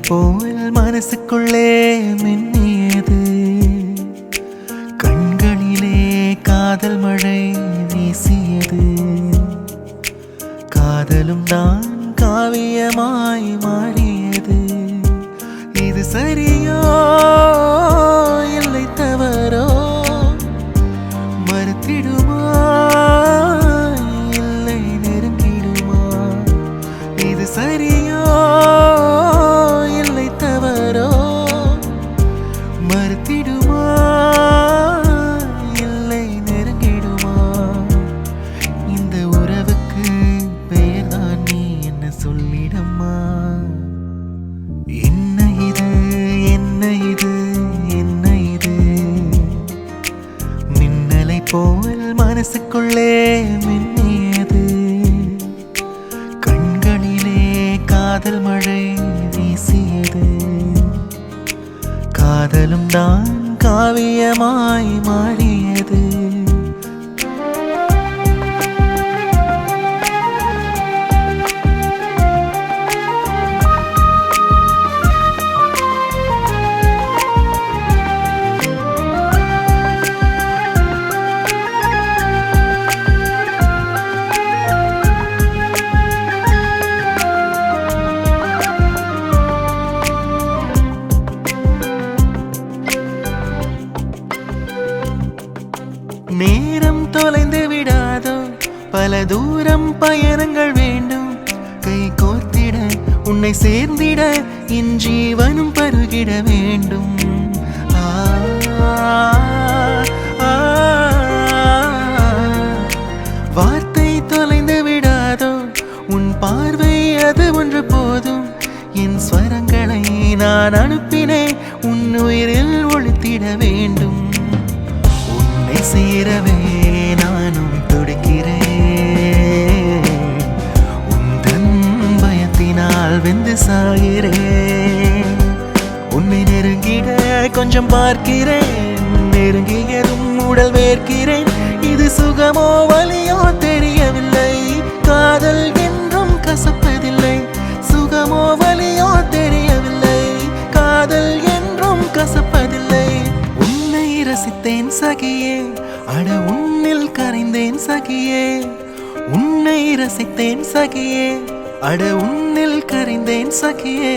போல் மனசுக்குள்ளே மின்னியது, கண்களிலே காதல் மழை வீசியது, காதலும் தான் காவியமாய் மாறியது. இது சரியோ இல்லை தவறோ, மறுத்திடுமா இல்லை நெருங்கிடுமா? இது சரியோ இல்லை தவறோ, மறுத்திடுமா இல்லை நெருங்கிடுமா? இந்த உறவுக்கு பெயர்தான் நீ என்ன சொல்லிடம்மா. என்ன இது என்ன இது என்ன இது, மின்னலை போல் மனசுக்குள்ளே மின்னியது, கண்களிலே காதல் மழை வீசியது, காதலும் தான் காவியமாய் மாறியது. நேரம் தொலைந்து விடாதோ, பல தூரம் பயணங்கள் வேண்டும், கை கோர்த்திட உன்னை சேர்ந்திட என் ஜீவனும் பருகிட வேண்டும். வார்த்தை தொலைந்து விடாதோ, உன் பார்வை அது ஒன்று போதும், என் ஸ்வரங்களை நான் அனுப்பினேன் உன் உயிரில் ஒளித்திட வேண்டும். உன்னை சேரவே நானும் துடிக்கிறேன், உந்தன் பயத்தினால் வெந்து சாகிறேன். உன்னை நெருங்கிட கொஞ்சம் பார்க்கிறேன், நெருங்கியதும் உடல் வேர்க்கிறேன். இது சுகமோ வலியோ தெரியவில்லை, காதல் என்றும் கசப்பதில்லை. சுகமோ வலியோ தெரியவில்லை, காதல் என்றும் கசப்பதில்லை. உன்னை ரசித்தேன் சகியே, அட உன்னில் கரைந்தேன் சகியே. உன்னை ரசித்தேன் சகியே, அட உன்னில் கரைந்தேன் சகியே.